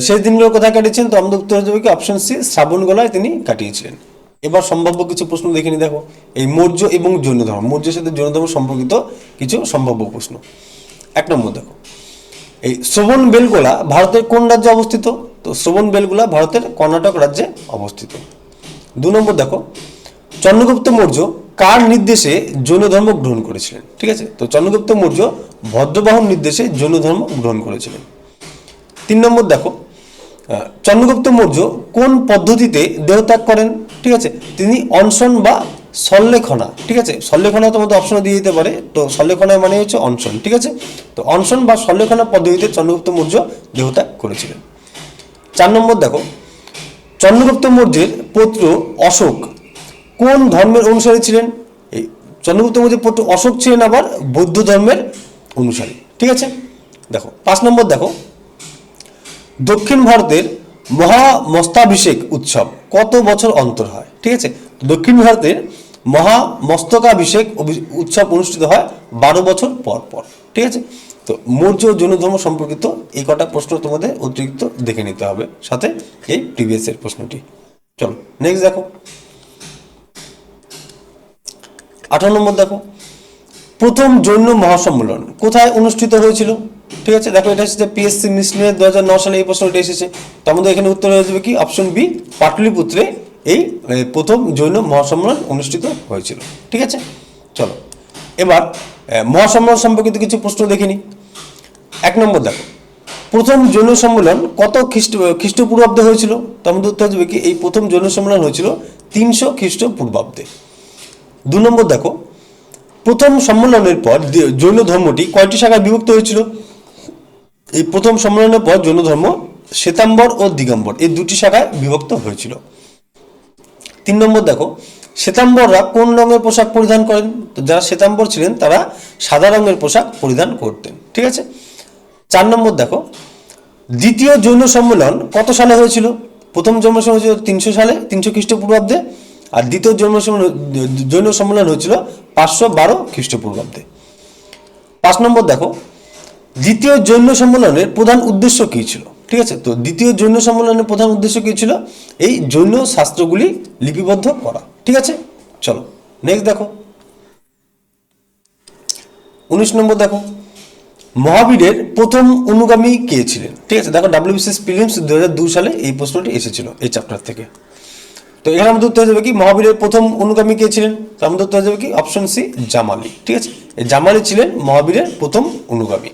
শেষ দিনগুলো কোথায় কাটিয়েছেন। তো আমাদের উত্তর হয়ে যাবে কি অপশন সি শ্রাবণগলায় তিনি কাটিয়েছিলেন। এবার সম্ভাব্য কিছু প্রশ্ন দেখে নিই। দেখো এই মৌর্য এবং জৈন ধর্ম, মৌর্যের সাথে জৈন ধর্ম সম্পর্কিত কিছু সম্ভাব্য প্রশ্ন। 1 নম্বর দেখো এই শ্রবণ বেলগোলা ভারতের কোন রাজ্যে অবস্থিত? তো শ্রবণ বেলগোলা ভারতের কর্ণাটক রাজ্যে অবস্থিত। 2 নম্বর দেখো চন্দ্রগুপ্ত মৌর্য কার নির্দেশে জৈন ধর্ম গ্রহণ করেছিলেন? ঠিক আছে, তো চন্দ্রগুপ্ত মৌর্য ভদ্রবাহুর নির্দেশে জৈন ধর্ম গ্রহণ করেছিলেন। 3 নম্বর দেখো চন্দ্রগুপ্ত মৌর্য কোন পদ্ধতিতে দেহত্যাগ করেন? ঠিক আছে, তিনি অনশন বা সল্লেখনা। ঠিক আছে, সল্লেখনা তোমাদের অপশনে দিয়ে দিতে পারে, তো সল্লেখনা মানে হচ্ছে অনশন। ঠিক আছে, তো অনশন বা সল্লেখনা পদ্ধতিতে চন্দ্রগুপ্ত মৌর্য দেহত্যাগ করেছিলেন। 4 নম্বর দেখো চন্দ্রগুপ্ত মৌর্যের পৌত্র অশোক কোন ধর্মের অনুসারী ছিলেন? এই চন্দ্রগুপ্ত মৌর্যের পৌত্র অশোক ছিলেন আবার বৌদ্ধ ধর্মের অনুসারী। ঠিক আছে, দেখো 5 নম্বর দেখো দক্ষিণ ভারতের মহামস্তাভিষেক উৎসব কত বছর অন্তর হয়? ঠিক আছে, দক্ষিণ ভারতের মহামস্তকাভিষেক উৎসব অনুষ্ঠিত হয় 12 বছর পর পর। ঠিক আছে, তো মৌর্য জৈন ধর্ম সম্পর্কিত এই কটা প্রশ্ন তোমাদের অতিরিক্ত দেখে নিতে হবে, সাথে এই প্রিভিয়াস এর প্রশ্নটি। চলো নেক্সট দেখো 18 নম্বর দেখো প্রথম জৈন মহাসম্মেলন কোথায় অনুষ্ঠিত হয়েছিল? ঠিক আছে, দেখো এটা হচ্ছে PSC মিসলিনিয়াস 2009 সালে এই প্রশ্নটি এসেছে। তো আমাদের এখানে উত্তর হয়ে যাবে কি অপশন বি পাটলিপুত্রে এই প্রথম জৈন মহাসম্মেলন অনুষ্ঠিত হয়েছিল। ঠিক আছে, চলো এবার মহাসম্মেলন সম্পর্কিত কিছু প্রশ্ন দেখে নিই। 1 নম্বর দেখো প্রথম জৈন সম্মেলন কত খ্রিস্টপূর্বাব্দে হয়েছিল? তো আমাদের উত্তর হবে কি এই প্রথম জৈন সম্মেলন হয়েছিল 300 খ্রিস্টপূর্বাব্দে। 2 নম্বর দেখো, প্রথম সম্মেলনের পর জৈন ধর্মটি কয়টি শাখায় বিভক্ত হয়েছিল? এই প্রথম সম্মেলনের পর জৈন ধর্ম শ্বেতাম্বর ও দিগম্বর এই দুটি শাখায় বিভক্ত হয়েছিল। 3 নম্বর দেখো, শ্বেতাম্বররা কোন রঙের পোশাক পরিধান করেন? তো যারা শ্বেতাম্বর ছিলেন তারা সাদা রঙের পোশাক পরিধান করতেন। ঠিক আছে। 4 নম্বর দেখো, দ্বিতীয় জৈন সম্মেলন কত সালে হয়েছিল? প্রথম জৈন সম্মেলন হয়েছিল 300 সালে, 300 খ্রিস্টপূর্বাব্দে, আর দ্বিতীয় জৈন সম্মেলন হয়েছিল 512 খ্রিস্টপূর্বাব্দে। 5 নম্বর দেখো, দ্বিতীয় জৈন সম্মেলনের প্রধান উদ্দেশ্য কী ছিল? ঠিক আছে। তো দ্বিতীয় জৈন সম্মেলনের প্রধান উদ্দেশ্য কী ছিল? এই জৈন শাস্ত্রগুলি লিপিবদ্ধ করা। ঠিক আছে, চলো নেক্সট দেখো। 19 নম্বর দেখো, মহাবীরের প্রথম অনুগামী কে ছিলেন? ঠিক আছে, দেখো WBCS প্রিলিমস 2002 সালে এই প্রশ্নটি এসেছিল এই চ্যাপ্টার থেকে। তো এখানে আমাদের উত্তর হয়ে যাবে কি মহাবীরের প্রথম অনুগামী কে ছিলেন? তো আমাদের উত্তর হয়ে যাবে কি অপশন সি জামালি। ঠিক আছে, এই জামালি ছিলেন মহাবীরের প্রথম অনুগামী।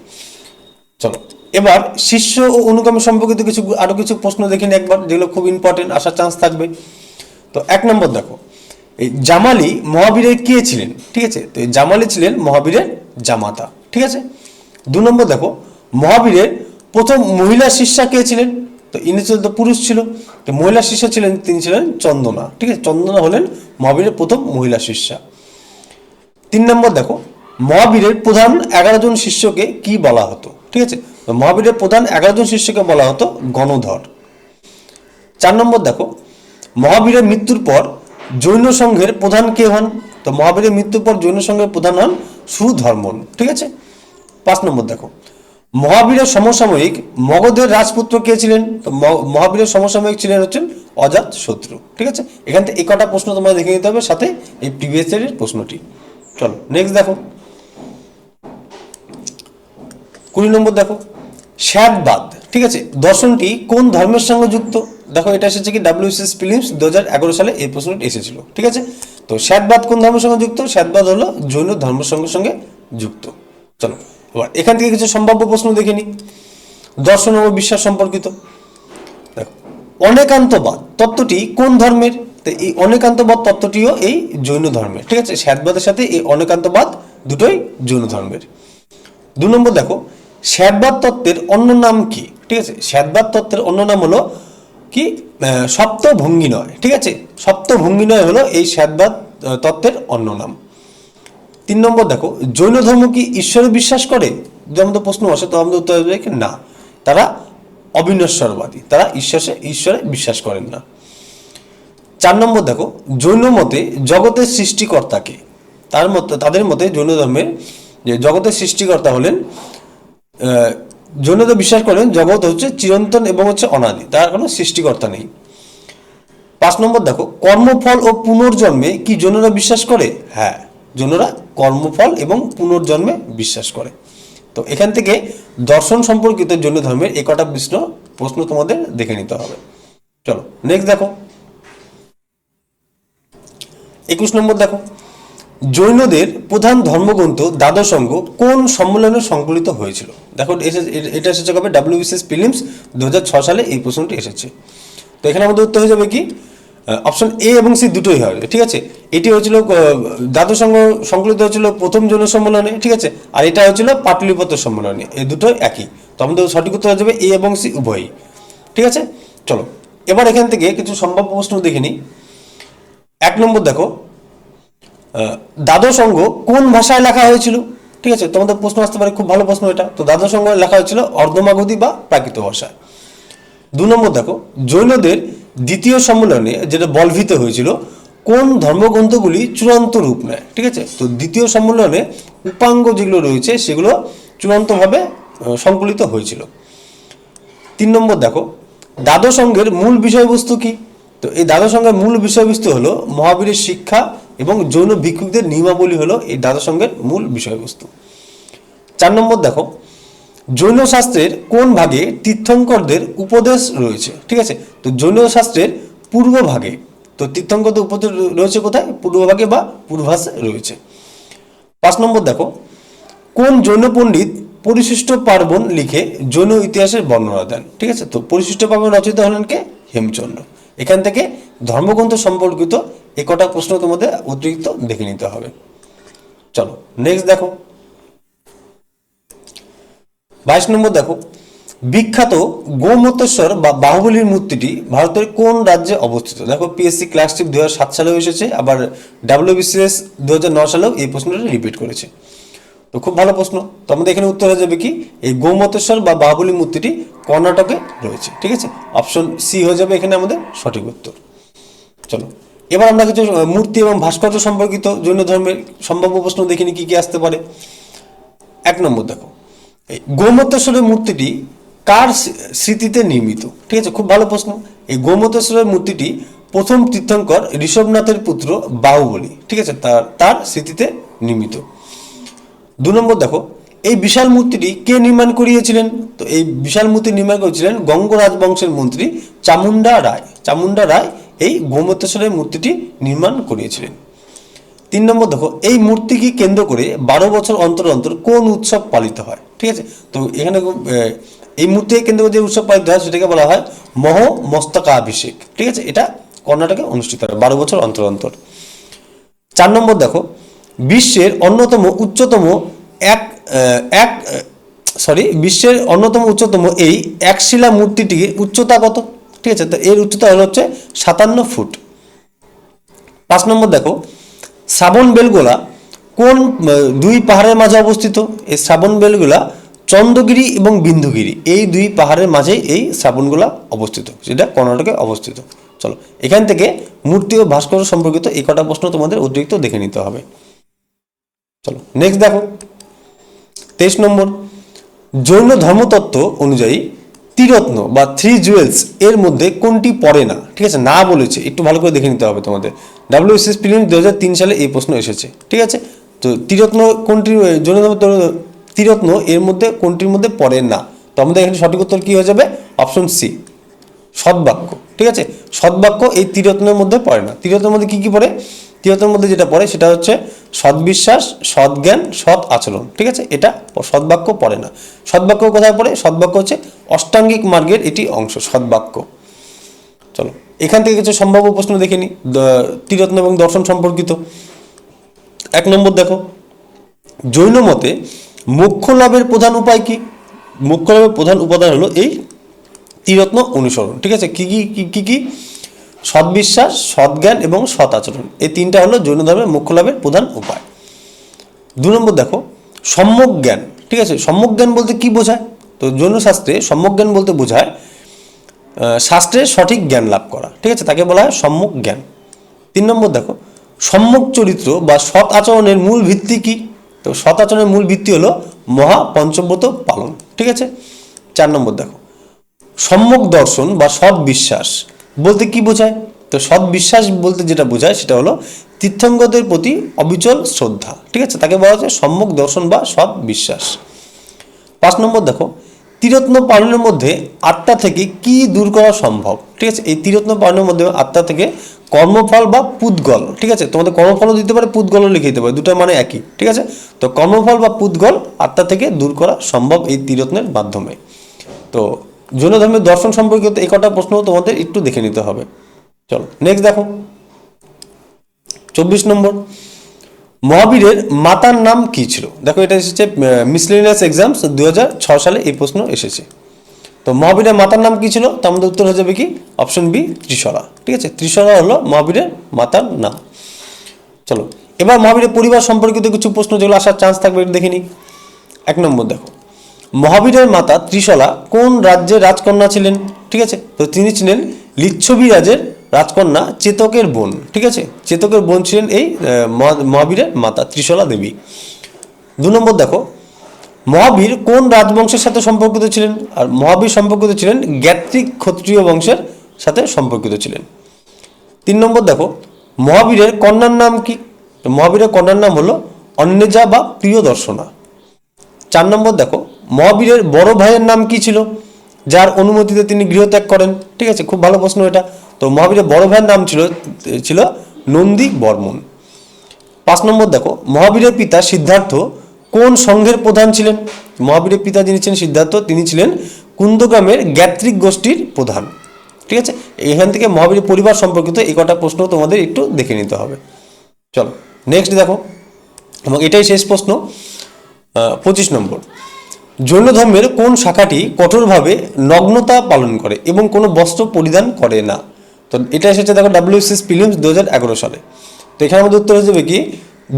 চলো এবার শিষ্য ও অনুগামী সম্পর্কিত আরো কিছু প্রশ্ন দেখে নিই একবার, যেগুলো খুব ইম্পর্টেন্ট, আসার চান্স থাকবে। তো 1 নম্বর দেখো, এই জামালি মহাবীরের কে ছিলেন? ঠিক আছে, তো এই জামালি ছিলেন মহাবীরের জামাতা। ঠিক আছে। 2 নম্বর দেখো, মহাবীরের প্রথম মহিলা শিষ্যা কে ছিলেন? তো ইনি তো পুরুষ ছিল, তো মহিলা শিষ্যা ছিলেন, তিনি ছিলেন চন্দনা। ঠিক আছে, চন্দনা হলেন মহাবীরের প্রথম মহিলা শিষ্যা। 3 নম্বর দেখো, মহাবীরের প্রধান 11 জন শিষ্যকে কি বলা হতো? ঠিক আছে, তো মহাবীরের প্রধান 11 জন শিষ্যকে বলা হতো গণধর। 4 নম্বর দেখো, মহাবীরের মৃত্যুর পর জৈন সংঘের প্রধান কে হন? তো মহাবীরের মৃত্যুর পর জৈন সংঘের প্রধান হন সুধর্মন। ঠিক আছে। 5 নম্বর দেখো, মহাবীরের সমসাময়িক মগধের রাজপুত্র কে ছিলেন? তো মহাবীরের সমসাময়িক ছিলেন হচ্ছেন অজাত শত্রু। ঠিক আছে, এখান থেকে এই কটা প্রশ্ন তোমরা দেখে নিতে হবে, সাথে এই প্রিভিয়াস ইয়ারের প্রশ্নটি। চলো নেক্সট দেখো। 20 নম্বর দেখো, শ্যাতবাদ। ঠিক আছে, দর্শনটি কোন ধর্মের সঙ্গে যুক্ত? দেখো এটা এসেছে কি WBCS প্রিলিমস 2011 সালে এই প্রশ্নটি এসেছিল। ঠিক আছে, তো শ্যাতবাদ কোন ধর্মের সঙ্গে যুক্ত? শ্যাতবাদ হলো জৈন ধর্মের সঙ্গে যুক্ত। চলো এবার এখান থেকে কিছু সম্ভাব্য প্রশ্ন দেখে নিই দর্শন ও বিশ্বাস সম্পর্কিত। দেখো, অনেকান্তবাদ তত্ত্বটি কোন ধর্মের? তো এই অনেকান্তবাদ তত্ত্বটিও এই জৈন ধর্মের। ঠিক আছে, শ্যাতবাদের সাথে এই অনেকান্তবাদ দুটোই জৈন ধর্মের। 2 নম্বর দেখো, শ্যাতবাদ তত্ত্বের অন্য নাম কি? ঠিক আছে, শ্যাতবাদ তত্ত্বের অন্য নাম হলো কি সপ্তভঙ্গিনয়। ঠিক আছে, সপ্তভঙ্গিনয় হলো এই শ্যাতবাদ তত্ত্বের অন্য নাম। 3 নম্বর দেখো, জৈন ধর্ম কি ঈশ্বরে বিশ্বাস করে? যদি আমাদের প্রশ্ন আসে তো আমাদের উত্তর হবে না, তারা অবিনশ্বরবাদী, তারা ঈশ্বরে বিশ্বাস করেন না। 4 নম্বর দেখো, জৈন মতে জগতের সৃষ্টিকর্তাকে? তাদের মতে জৈন ধর্মের যে জগতের সৃষ্টিকর্তা হলেন, জৈনদের বিশ্বাস করেন জগৎ হচ্ছে চিরন্তন এবং হচ্ছে অনাদি, তার কোনো সৃষ্টিকর্তা নেই। 5 নম্বর দেখো, কর্মফল ও পুনর্জন্মে কি জৈনরা বিশ্বাস করে? হ্যাঁ, জৈনরা কর্মফল এবং পুনর্জন্মে বিশ্বাস করে। তো এখান থেকে দর্শন সম্পর্কিত জৈন ধর্মের এই কটা প্রশ্ন তোমাদের দেখে নিতে হবে। চলো নেক্সট দেখো। 21 নম্বর দেখো, জৈনদের প্রধান ধর্মগ্রন্থ দ্বাদশঙ্গ কোন সম্মেলনে সংকলিত হয়েছিল? দেখো এটা এসেছে কবে? WBCS প্রিলিমস 2006 সালে এই প্রশ্নটি এসেছে। তো এখানে আমাদের উত্তর হয়ে যাবে কি অপশন এ এবং সি দুটোই হবে। ঠিক আছে, এটি হয়েছিল দ্বাদশঙ্গ সংকলিত হয়েছিল প্রথম জৈন সম্মেলনে। ঠিক আছে, আর এটা হয়েছিল পাটলিপুত্র সম্মেলনে, এই দুটোই একই। তো আমাদের সঠিক উত্তর হয়ে যাবে এ এবং সি উভয়ই। ঠিক আছে, চলো এবার এখান থেকে কিছু সম্ভাব্য প্রশ্ন দেখে নিই। 1 নম্বর দেখো, দ্বাদশঙ্গ কোন ভাষায় লেখা হয়েছিল? ঠিক আছে, তোমাদের প্রশ্ন আসতে পারে, খুব ভালো প্রশ্ন এটা। তো দ্বাদশঙ্গ লেখা হয়েছিল অর্ধমাগধী বা প্রাকৃত ভাষায়। 2 নম্বর দেখো, জৈনদের দ্বিতীয় সম্মেলনে যেটা বলভিত হয়েছিল কোন ধর্মগ্রন্থগুলি চূড়ান্ত রূপ নেয়? ঠিক আছে, তো দ্বিতীয় সম্মেলনে উপাঙ্গ যেগুলো রয়েছে সেগুলো চূড়ান্তভাবে সংকলিত হয়েছিল। 3 নম্বর দেখো, দ্বাদশঙ্গের মূল বিষয়বস্তু কি? তো এই দ্বাদশঙ্গের মূল বিষয়বস্তু হলো মহাবীরের শিক্ষা এবং জৈন ভিক্ষুকদের নিয়মাবলী হলো এই দ্বাদশঙ্গের মূল বিষয়বস্তু। 4 নম্বর দেখো, জৈন শাস্ত্রের কোন ভাগে তীর্থঙ্করদের উপদেশ রয়েছে? ঠিক আছে, তো জৈন শাস্ত্রের পূর্ব ভাগে। তো তীর্থঙ্করদের উপদেশ রয়েছে কোথায়? পূর্ব ভাগে বা পূর্বাসে রয়েছে। 5 নম্বর দেখো, কোন জৈন পণ্ডিত পরিশিষ্ট পার্বণ লিখে জৈন ইতিহাসের বর্ণনা দেন। ঠিক আছে, তো পরিশিষ্ট পার্বণ রচিত হলেন কে? হেমচন্দ্র। এখান থেকে ধর্মগ্রন্থ সম্পর্কিত একটা প্রশ্ন তোমাদের অতিরিক্ত দেখে নিতে হবে। চলো নেক্সট দেখো, 22 নম্বর দেখো, বিখ্যাত গোমতেশ্বর বা বাহুবলীর মূর্তিটি ভারতের কোন রাজ্যে অবস্থিত? দেখো পিএসসি ক্লার্কশিপ 2007 সালেও এসেছে, আবার ডাব্লিউবিসিএস 2009 সালেও এই প্রশ্নটা রিপিট করেছে। তো খুব ভালো প্রশ্ন। তো আমাদের এখানে উত্তর হয়ে যাবে কি, এই গোমতেশ্বর বা বাহুবলী মূর্তিটি কর্ণাটকে রয়েছে। ঠিক আছে, অপশন সি হয়ে যাবে এখানে আমাদের সঠিক উত্তর। চলো এবার আমরা কিছু মূর্তি এবং ভাস্কর্য সম্পর্কিত জৈন ধর্মের সম্ভাব্য প্রশ্ন দেখিনি কি কি আসতে পারে। 1 নম্বর দেখো, এই গোমতেশ্বরের মূর্তিটি কার স্মৃতিতে নির্মিত? ঠিক আছে, খুব ভালো প্রশ্ন। এই গোমতেশ্বরের মূর্তিটি প্রথম তীর্থঙ্কর ঋষভনাথের পুত্র বাহুবলী, ঠিক আছে, তার স্মৃতিতে নির্মিত। 2 নম্বর দেখো, এই বিশাল মূর্তিটি কে নির্মাণ করিয়েছিলেন? তো এই বিশাল মূর্তি নির্মাণ করেছিলেন গঙ্গ রাজবংশের মন্ত্রী চামুন্ডা রায়। চামুন্ডা রায় এই গোমতেশ্বরের মূর্তিটি নির্মাণ করিয়েছিলেন। 3 নম্বর দেখো, এই মূর্তিকে কেন্দ্র করে 12 বছর অন্তর অন্তর কোন উৎসব পালিত হয়? ঠিক আছে, তো এখানে এই মূর্তিকে কেন্দ্র করে যে উৎসব পালিত হয় সেটাকে বলা হয় মস্তকাভিষেক। ঠিক আছে, এটা কর্ণাটকে অনুষ্ঠিত হয় 12 বছর অন্তর অন্তর। 4 নম্বর দেখো, বিশ্বের অন্যতম উচ্চতম এই একশিলা মূর্তিটির উচ্চতা কত? ঠিক আছে, তো এর উচ্চতা হচ্ছে 57 ফুট। 5 নম্বর দেখো, শ্রাবণ বেলগোলা কোন 2 পাহাড়ের মাঝে অবস্থিত? এই শ্রাবণ বেলগোলা চন্দ্রগিরি এবং বিন্দুগিরি এই 2 পাহাড়ের মাঝেই এই শ্রাবণগোলা অবস্থিত, যেটা কর্ণাটকে অবস্থিত। চলো এখান থেকে মূর্তি ও ভাস্কর্য সম্পর্কিত এই কটা প্রশ্ন তোমাদের অতিরিক্ত দেখে নিতে হবে। চলো নেক্সট দেখো, 23 নম্বর, জৈন ধর্মতত্ত্ব অনুযায়ী ত্রিরত্ন বা 3 জুয়েলস এর মধ্যে কোনটি পড়ে না? ঠিক আছে, না বলেছে, একটু ভালো করে দেখে নিতে হবে তোমাদের। ডাব্লিউবিসিএস প্রিলিমস 2003 সালে এই প্রশ্ন এসেছে। ঠিক আছে, তো ত্রিরত্ন কোনটি, জৈন ধর্ম ত্রিরত্ন এর মধ্যে কোনটির মধ্যে পড়ে না? তো আমাদের এখানে সঠিক উত্তর কি হয়ে যাবে? অপশন সি, সদ্বাক্য। ঠিক আছে, সদ্বাক্য এই ত্রিরত্নের মধ্যে পড়ে না। ত্রিরত্নের মধ্যে কি কি পড়ে? ত্রিরত্নের মধ্যে যেটা পড়ে সেটা হচ্ছে সদ্বিশ্বাস, সদ্জ্ঞান, সৎ আচরণ। ঠিক আছে, এটা সদ্বাক্য পড়ে না। সদ্বাক্য কোথায় পড়ে? সদ্বাক্য হচ্ছে অষ্টাঙ্গিক মার্গের এটি অংশ, সদ্বাক্য। চলো এখান থেকে কিছু সম্ভাব্য প্রশ্ন দেখে নিই ত্রিরত্ন এবং দর্শন সম্পর্কিত। 1 নম্বর দেখো, জৈন মতে মোক্ষ লাভের প্রধান উপায় কি? মোক্ষ লাভের প্রধান উপাদান হলো এই ত্রিরত্ন অনুসরণ। ঠিক আছে, কি কি কি কি? সদ্বিশ্বাস, সদ্জ্ঞান এবং সৎ আচরণ, এই 3টা হলো জৈন ধর্মের মোক্ষ লাভের প্রধান উপায়। 2 নম্বর দেখো, সম্যক জ্ঞান। ঠিক আছে, সম্যক জ্ঞান বলতে কি বোঝায়? তো জৈন শাস্ত্রে সম্যক জ্ঞান বলতে বোঝায় শাস্ত্রের সঠিক জ্ঞান লাভ করা। ঠিক আছে, তাকে বলা হয় সম্যক জ্ঞান। 3 নম্বর দেখো, সম্যক চরিত্র বা সৎ আচরণের মূল ভিত্তি কি? তো সৎ আচরণের মূল ভিত্তি হলো মহাপঞ্চব্রত পালন। ঠিক আছে। 4 নম্বর দেখো, সম্যক দর্শন বা সৎ বিশ্বাস বলতে কি বোঝায়? তো সৎ বিশ্বাস বলতে যেটা বোঝায় সেটা হলো তীর্থঙ্করদের প্রতি অবিচল শ্রদ্ধা। ঠিক আছে, তাকে বলা হচ্ছে সম্যক দর্শন বা সৎ বিশ্বাস। 5 নম্বর দেখো, ত্রিরত্ন পালনের মধ্যে আত্মা থেকে কি দূর করা সম্ভব? ঠিক আছে, এই ত্রিরত্ন পালনের মধ্যে আত্মা থেকে কর্মফল বা পুদ্গল। ঠিক আছে, তোমাদের কর্মফলও দিতে পারে, পুদ্গলও লিখে দিতে পারে, দুটো মানে একই। ঠিক আছে, তো কর্মফল বা পুদ্গল আত্মা থেকে দূর করা সম্ভব এই ত্রিরত্নের মাধ্যমে। তো জৈন ধর্মের দর্শন সম্পর্কিত এই কটা প্রশ্ন তোমাদের একটু দেখে নিতে হবে। চলো নেক্সট দেখো, 24 নম্বর, মহাবীরের মাতার নাম কি ছিল? দেখো এটা এসেছে মিসলেনিয়াস এক্সামস 2006 সালে এই প্রশ্ন এসেছে। তো মহাবীরের মাতার নাম কি ছিল? তো আমাদের উত্তর হয়ে যাবে কি অপশন বি, ত্রিশলা। ঠিক আছে, ত্রিশলা হলো মহাবীরের মাতার নাম। চলো এবার মহাবীরের পরিবার সম্পর্কিত কিছু প্রশ্ন যেগুলো আসার চান্স থাকবে দেখে নিই। 1 নম্বর দেখো, মহাবীরের মাতা ত্রিশলা কোন রাজ্যের রাজকন্যা ছিলেন? ঠিক আছে, তো তিনি ছিলেন লিচ্ছবি রাজের রাজকন্যা চেতকের বোন। ঠিক আছে, চেতকের বোন ছিলেন এই মহাবীরের মাতা ত্রিশলা দেবী। 2 নম্বর দেখো, মহাবীর কোন রাজবংশের সাথে সম্পর্কিত ছিলেন? আর মহাবীর সম্পর্কিত ছিলেন জ্ঞাত্রিক ক্ষত্রিয় বংশের সাথে সম্পর্কিত ছিলেন। 3 নম্বর দেখো, মহাবীরের কন্যার নাম কি? তো মহাবীরের কন্যার নাম হলো অন্নেজা বা প্রিয়দর্শনা। 4 নম্বর দেখো, মহাবীরের বড় ভাইয়ের নাম কি ছিল যার অনুমতিতে তিনি গৃহত্যাগ করেন? ঠিক আছে, খুব ভালো প্রশ্ন এটা। তো মহাবীরের বড় ভাইয়ের নাম ছিল নন্দী বর্মন। 5 নম্বর দেখো, মহাবীরের পিতা সিদ্ধার্থ কোন সংঘের প্রধান ছিলেন? মহাবীরের পিতা যিনি ছিলেন সিদ্ধার্থ, তিনি ছিলেন কুন্দগ্রামের জ্ঞাত্রিক গোষ্ঠীর প্রধান। ঠিক আছে, এখান থেকে মহাবীরের পরিবার সম্পর্কিত এই কটা প্রশ্ন তোমাদের একটু দেখে নিতে হবে। চলো নেক্সট দেখো, এবং এটাই শেষ প্রশ্ন, 25 নম্বর। জৈন ধর্মের কোন শাখাটি কঠোরভাবে নগ্নতা পালন করে এবং কোনো বস্ত্র পরিধান করে না? তো এটা এসেছে দেখো WSS প্রিলিমস 2011 সালে। তো এখানে আমাদের উত্তর হয়ে যাবে কি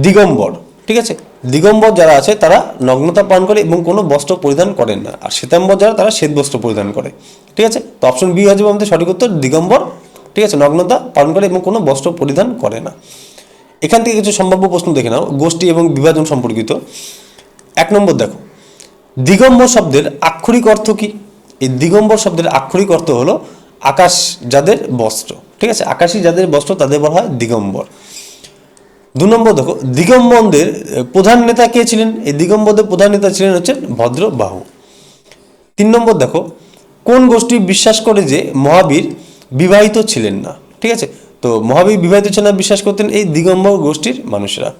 দিগম্বর। ঠিক আছে, দিগম্বর যারা আছে তারা নগ্নতা পালন করে এবং কোনো বস্ত্র পরিধান করেন না, আর শ্বেতাম্বর যারা তারা শ্বেত বস্ত্র পরিধান করে। ঠিক আছে, তো অপশন বি হয়ে যাবে আমাদের সঠিক উত্তর দিগম্বর। ঠিক আছে, নগ্নতা পালন করে এবং কোনো বস্ত্র পরিধান করে না। এখান থেকে কিছু সম্ভাব্য প্রশ্ন দেখে নাও গোষ্ঠী এবং বিভাজন সম্পর্কিত। 1 নম্বর দেখো, দিগম্বর শব্দের আক্ষরিক অর্থ কি? এই দিগম্বর শব্দের আক্ষরিক অর্থ হলো আকাশ যাদের বস্ত্র। ঠিক আছে, আকাশী যাদের বস্ত্র তাদের বলা হয় দিগম্বর। 2 নম্বর দেখো, দিগম্বরদের প্রধান নেতা কে ছিলেন? এই দিগম্বরদের প্রধান নেতা ছিলেন হচ্ছেন ভদ্রবাহু। 3 নম্বর দেখো, কোন গোষ্ঠী বিশ্বাস করে যে মহাবীর বিবাহিত ছিলেন না? ঠিক আছে, তো মহাবীর বিবাহিত ছিলেন না বিশ্বাস করতেন এই দিগম্বর গোষ্ঠীর মানুষেরা।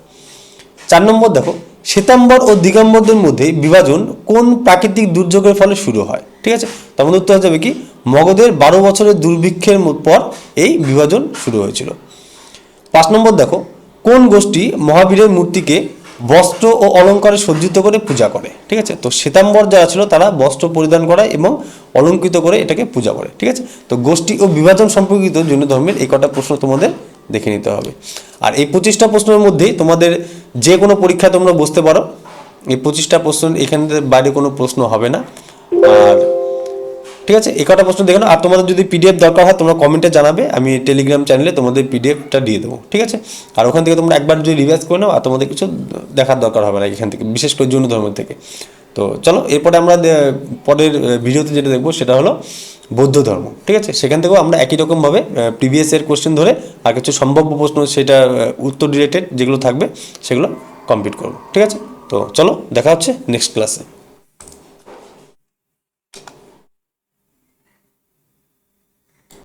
4 নম্বর দেখো, শ্বেতাম্বর ও দিগম্বরদের মধ্যে বিভাজন কোন প্রাকৃতিক দুর্যোগের ফলে শুরু হয়? ঠিক আছে, তার মধ্যে উত্তর হয়ে যাবে কি মগধের 12 বছরের দুর্ভিক্ষের পর এই বিভাজন শুরু হয়েছিল। 5 নম্বর দেখো, কোন গোষ্ঠী মহাবীরের মূর্তিকে বস্ত্র ও অলঙ্কারে সজ্জিত করে পূজা করে? ঠিক আছে, তো শ্বেতাম্বর যারা ছিল তারা বস্ত্র পরিধান করায় এবং অলঙ্কৃত করে এটাকে পূজা করে। ঠিক আছে, তো গোষ্ঠী ও বিভাজন সম্পর্কিত জৈন ধর্মের এই কটা প্রশ্ন তোমাদের দেখে নিতে হবে। আর এই 25টা প্রশ্নের মধ্যেই তোমাদের যে কোনো পরীক্ষা তোমরা বসতে পারো। এই 25টা প্রশ্ন এখান থেকে বাইরে কোনো প্রশ্ন হবে না। আর ঠিক আছে, এই কটা প্রশ্ন দেখে নাও। আর তোমাদের যদি পিডিএফ দরকার হয় তোমরা কমেন্টে জানাবে, আমি টেলিগ্রাম চ্যানেলে তোমাদের পিডিএফটা দিয়ে দেবো। ঠিক আছে, আর ওখান থেকে তোমরা একবার যদি রিভাইজ করে নাও আর তোমাদের কিছু দেখার দরকার হবে না এখান থেকে, বিশেষ করে জৈন ধর্ম থেকে। তো চলো এরপরে আমরা পরের ভিডিওতে যেটা দেখবো সেটা হলো বৌদ্ধ ধর্ম। ঠিক আছে, সেখান থেকেও আমরা একই রকমভাবে প্রিভিয়াস এর কোশ্চেন ধরে আর কিছু সম্ভাব্য প্রশ্ন সেটা উত্তর রিলেটেড যেগুলো থাকবে সেগুলো কমপ্লিট করবো। ঠিক আছে, তো চলো দেখা হচ্ছে নেক্সট ক্লাসে।